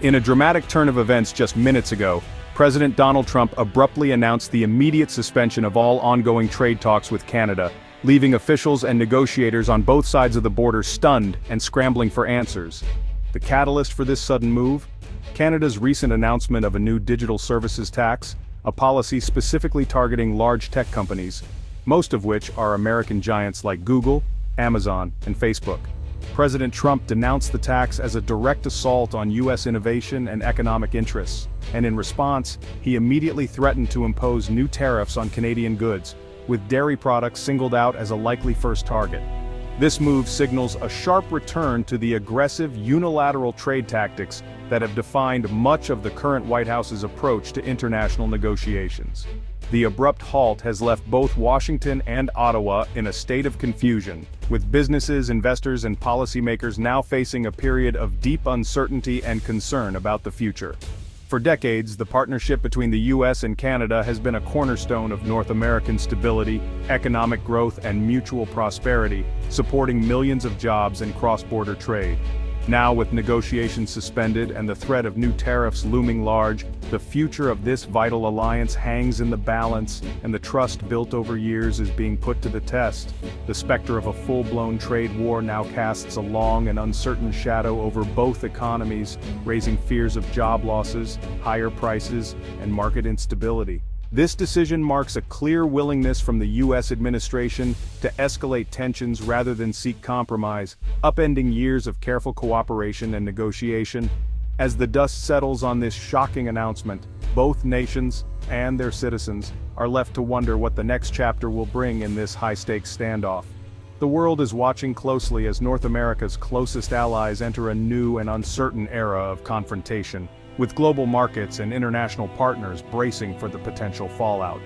In a dramatic turn of events just minutes ago, President Donald Trump abruptly announced the immediate suspension of all ongoing trade talks with Canada, leaving officials and negotiators on both sides of the border stunned and scrambling for answers. The catalyst for this sudden move? Canada's recent announcement of a new digital services tax, a policy specifically targeting large tech companies, most of which are American giants like Google, Amazon, and Facebook. President Trump denounced the tax as a direct assault on U.S. innovation and economic interests, and in response, he immediately threatened to impose new tariffs on Canadian goods, with dairy products singled out as a likely first target. This move signals a sharp return to the aggressive unilateral trade tactics that have defined much of the current White House's approach to international negotiations. The abrupt halt has left both Washington and Ottawa in a state of confusion, with businesses, investors, and policymakers now facing a period of deep uncertainty and concern about the future. For decades, the partnership between the U.S. and Canada has been a cornerstone of North American stability, economic growth, and mutual prosperity, supporting millions of jobs and cross-border trade. Now, with negotiations suspended and the threat of new tariffs looming large, the future of this vital alliance hangs in the balance, and the trust built over years is being put to the test. The specter of a full-blown trade war now casts a long and uncertain shadow over both economies, raising fears of job losses, higher prices, and market instability. This decision marks a clear willingness from the U.S. administration to escalate tensions rather than seek compromise, upending years of careful cooperation and negotiation. As the dust settles on this shocking announcement, both nations and their citizens are left to wonder what the next chapter will bring in this high-stakes standoff. The world is watching closely as North America's closest allies enter a new and uncertain era of confrontation, with global markets and international partners bracing for the potential fallout.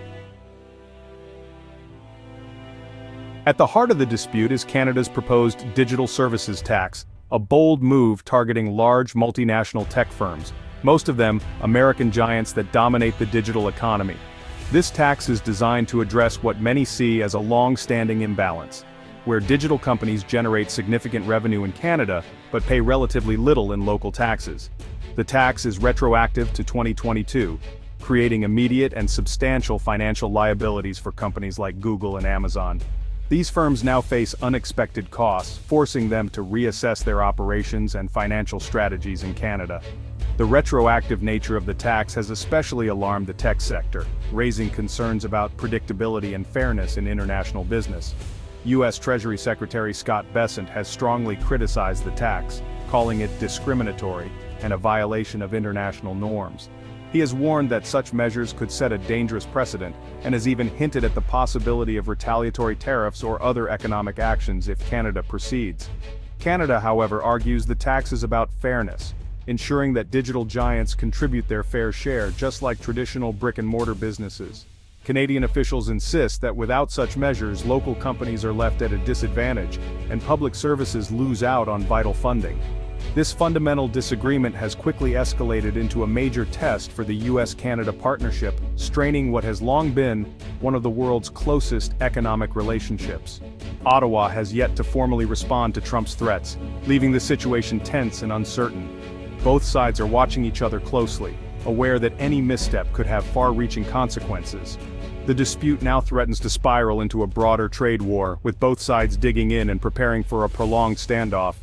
At the heart of the dispute is Canada's proposed digital services tax, a bold move targeting large multinational tech firms, most of them American giants that dominate the digital economy. This tax is designed to address what many see as a long-standing imbalance, where digital companies generate significant revenue in Canada but pay relatively little in local taxes. The tax is retroactive to 2022, creating immediate and substantial financial liabilities for companies like Google and Amazon. These firms now face unexpected costs, forcing them to reassess their operations and financial strategies in Canada. The retroactive nature of the tax has especially alarmed the tech sector, raising concerns about predictability and fairness in international business. U.S. Treasury Secretary Scott Bessent has strongly criticized the tax, calling it discriminatory and a violation of international norms. He has warned that such measures could set a dangerous precedent, and has even hinted at the possibility of retaliatory tariffs or other economic actions if Canada proceeds. Canada, however, argues the tax is about fairness, ensuring that digital giants contribute their fair share just like traditional brick-and-mortar businesses. Canadian officials insist that without such measures, local companies are left at a disadvantage, and public services lose out on vital funding. This fundamental disagreement has quickly escalated into a major test for the U.S.-Canada partnership, straining what has long been one of the world's closest economic relationships. Ottawa has yet to formally respond to Trump's threats, leaving the situation tense and uncertain. Both sides are watching each other closely, aware that any misstep could have far-reaching consequences. The dispute now threatens to spiral into a broader trade war, with both sides digging in and preparing for a prolonged standoff.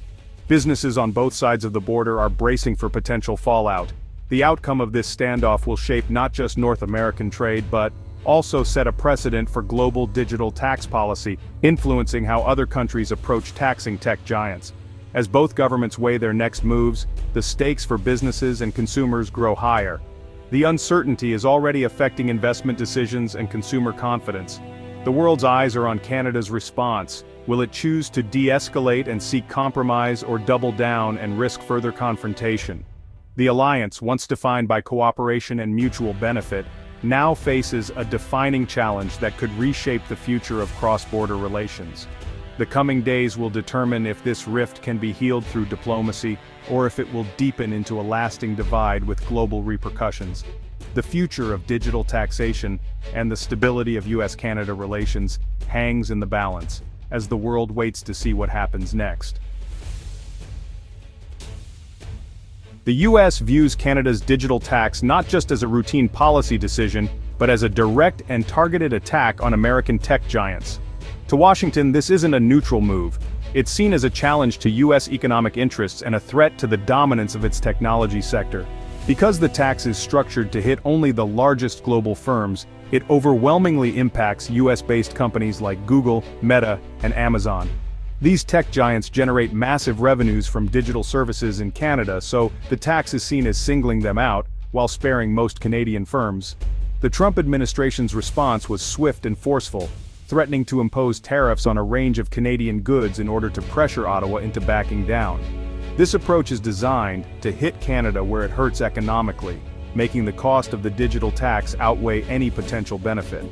Businesses on both sides of the border are bracing for potential fallout. The outcome of this standoff will shape not just North American trade but also set a precedent for global digital tax policy, influencing how other countries approach taxing tech giants. As both governments weigh their next moves, the stakes for businesses and consumers grow higher. The uncertainty is already affecting investment decisions and consumer confidence. The world's eyes are on Canada's response. Will it choose to de-escalate and seek compromise, or double down and risk further confrontation? The alliance, once defined by cooperation and mutual benefit, now faces a defining challenge that could reshape the future of cross-border relations. The coming days will determine if this rift can be healed through diplomacy, or if it will deepen into a lasting divide with global repercussions. The future of digital taxation and the stability of U.S.-Canada relations hangs in the balance, as the world waits to see what happens next. The US views Canada's digital tax not just as a routine policy decision, but as a direct and targeted attack on American tech giants. To Washington, this isn't a neutral move. It's seen as a challenge to US economic interests and a threat to the dominance of its technology sector. Because the tax is structured to hit only the largest global firms, it overwhelmingly impacts US-based companies like Google, Meta, and Amazon. These tech giants generate massive revenues from digital services in Canada, so the tax is seen as singling them out, while sparing most Canadian firms. The Trump administration's response was swift and forceful, threatening to impose tariffs on a range of Canadian goods in order to pressure Ottawa into backing down. This approach is designed to hit Canada where it hurts economically, making the cost of the digital tax outweigh any potential benefit.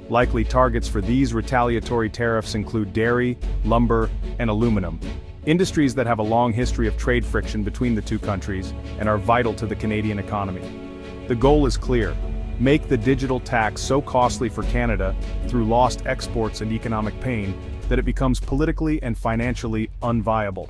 Likely targets for these retaliatory tariffs include dairy, lumber, and aluminum, industries that have a long history of trade friction between the two countries and are vital to the Canadian economy. The goal is clear: make the digital tax so costly for Canada, through lost exports and economic pain, that it becomes politically and financially unviable.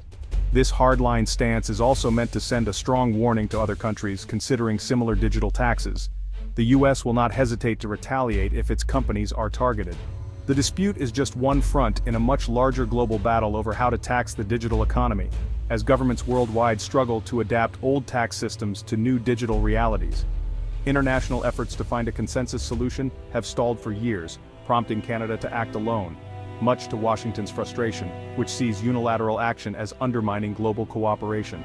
This hardline stance is also meant to send a strong warning to other countries considering similar digital taxes. The US will not hesitate to retaliate if its companies are targeted. The dispute is just one front in a much larger global battle over how to tax the digital economy, as governments worldwide struggle to adapt old tax systems to new digital realities. International efforts to find a consensus solution have stalled for years, prompting Canada to act alone, much to Washington's frustration, which sees unilateral action as undermining global cooperation.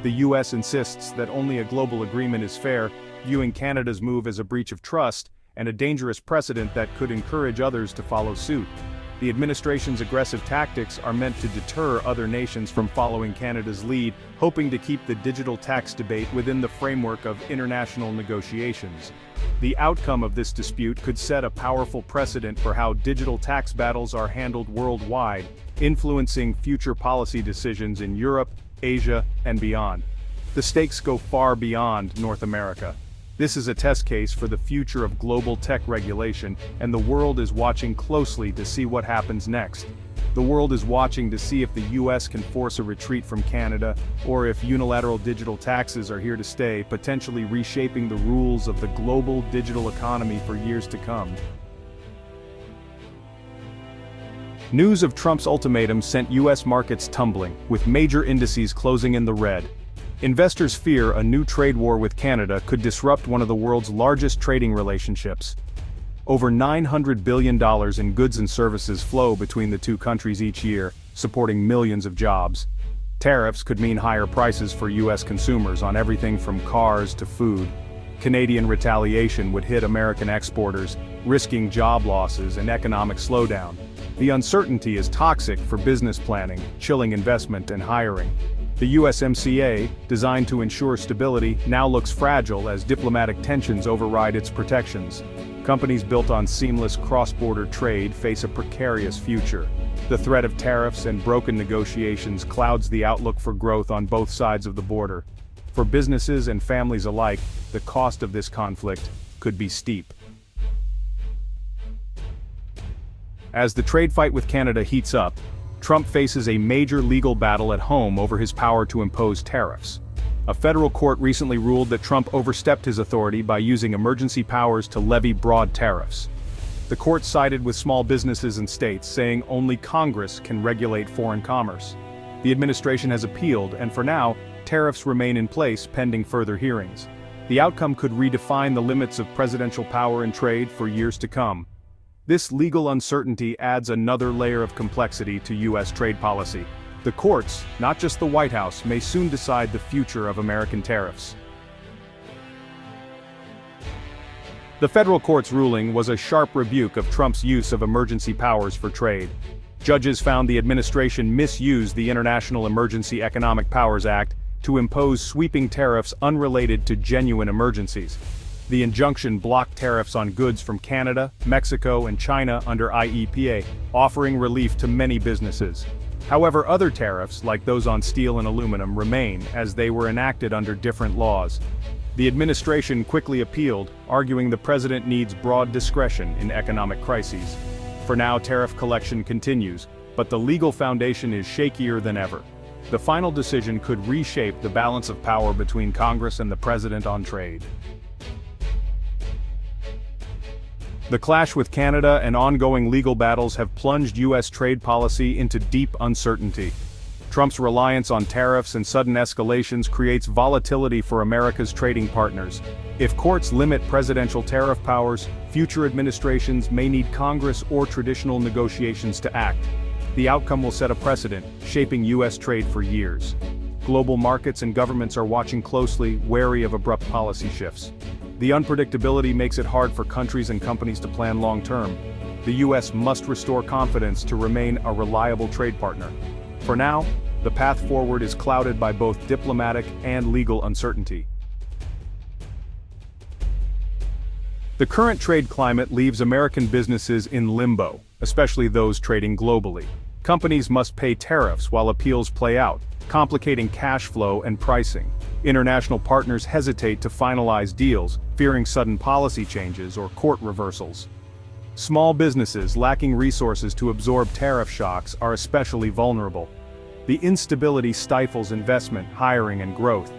The US insists that only a global agreement is fair, viewing Canada's move as a breach of trust and a dangerous precedent that could encourage others to follow suit. The administration's aggressive tactics are meant to deter other nations from following Canada's lead, hoping to keep the digital tax debate within the framework of international negotiations. The outcome of this dispute could set a powerful precedent for how digital tax battles are handled worldwide, influencing future policy decisions in Europe, Asia, and beyond. The stakes go far beyond North America. This is a test case for the future of global tech regulation, and the world is watching closely to see what happens next. The world is watching to see if the US can force a retreat from Canada, or if unilateral digital taxes are here to stay, potentially reshaping the rules of the global digital economy for years to come. News of Trump's ultimatum sent US markets tumbling, with major indices closing in the red. Investors fear a new trade war with Canada could disrupt one of the world's largest trading relationships. Over $900 billion in goods and services flow between the two countries each year, supporting millions of jobs. Tariffs could mean higher prices for US consumers on everything from cars to food. Canadian retaliation would hit American exporters, risking job losses and economic slowdown. The uncertainty is toxic for business planning, chilling investment and hiring. The USMCA, designed to ensure stability, now looks fragile as diplomatic tensions override its protections. Companies built on seamless cross-border trade face a precarious future. The threat of tariffs and broken negotiations clouds the outlook for growth on both sides of the border. For businesses and families alike, the cost of this conflict could be steep. As the trade fight with Canada heats up, Trump faces a major legal battle at home over his power to impose tariffs. A federal court recently ruled that Trump overstepped his authority by using emergency powers to levy broad tariffs. The court sided with small businesses and states, saying only Congress can regulate foreign commerce. The administration has appealed, and for now, tariffs remain in place pending further hearings. The outcome could redefine the limits of presidential power and trade for years to come. This legal uncertainty adds another layer of complexity to US trade policy. The courts, not just the White House, may soon decide the future of American tariffs. The federal court's ruling was a sharp rebuke of Trump's use of emergency powers for trade. Judges found the administration misused the International Emergency Economic Powers Act to impose sweeping tariffs unrelated to genuine emergencies. The injunction blocked tariffs on goods from Canada, Mexico, and China under IEEPA, offering relief to many businesses. However, other tariffs, like those on steel and aluminum, remain, as they were enacted under different laws. The administration quickly appealed, arguing the president needs broad discretion in economic crises. For now, tariff collection continues, but the legal foundation is shakier than ever. The final decision could reshape the balance of power between Congress and the president on trade. The clash with Canada and ongoing legal battles have plunged U.S. trade policy into deep uncertainty. Trump's reliance on tariffs and sudden escalations creates volatility for America's trading partners. If courts limit presidential tariff powers, future administrations may need Congress or traditional negotiations to act. The outcome will set a precedent, shaping U.S. trade for years. Global markets and governments are watching closely, wary of abrupt policy shifts. The unpredictability makes it hard for countries and companies to plan long-term. The U.S. must restore confidence to remain a reliable trade partner. For now, the path forward is clouded by both diplomatic and legal uncertainty. The current trade climate leaves American businesses in limbo, especially those trading globally. Companies must pay tariffs while appeals play out, complicating cash flow and pricing. International partners hesitate to finalize deals, fearing sudden policy changes or court reversals. Small businesses lacking resources to absorb tariff shocks are especially vulnerable. The instability stifles investment, hiring, and growth.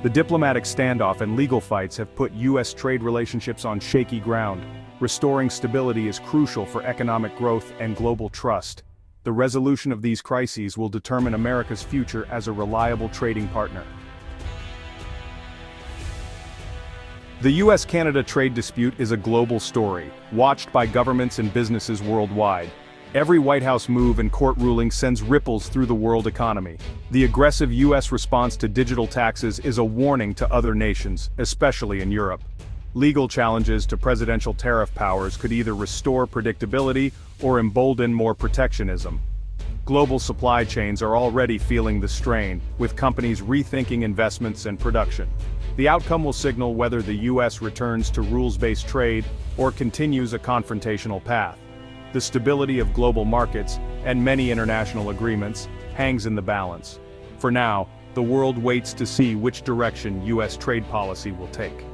The diplomatic standoff and legal fights have put U.S. trade relationships on shaky ground. Restoring stability is crucial for economic growth and global trust. The resolution of these crises will determine America's future as a reliable trading partner. The U.S.-Canada trade dispute is a global story, watched by governments and businesses worldwide. Every White House move and court ruling sends ripples through the world economy. The aggressive U.S. response to digital taxes is a warning to other nations, especially in Europe. Legal challenges to presidential tariff powers could either restore predictability or embolden more protectionism. Global supply chains are already feeling the strain, with companies rethinking investments and production. The outcome will signal whether the U.S. returns to rules-based trade or continues a confrontational path. The stability of global markets, and many international agreements, hangs in the balance. For now, the world waits to see which direction U.S. trade policy will take.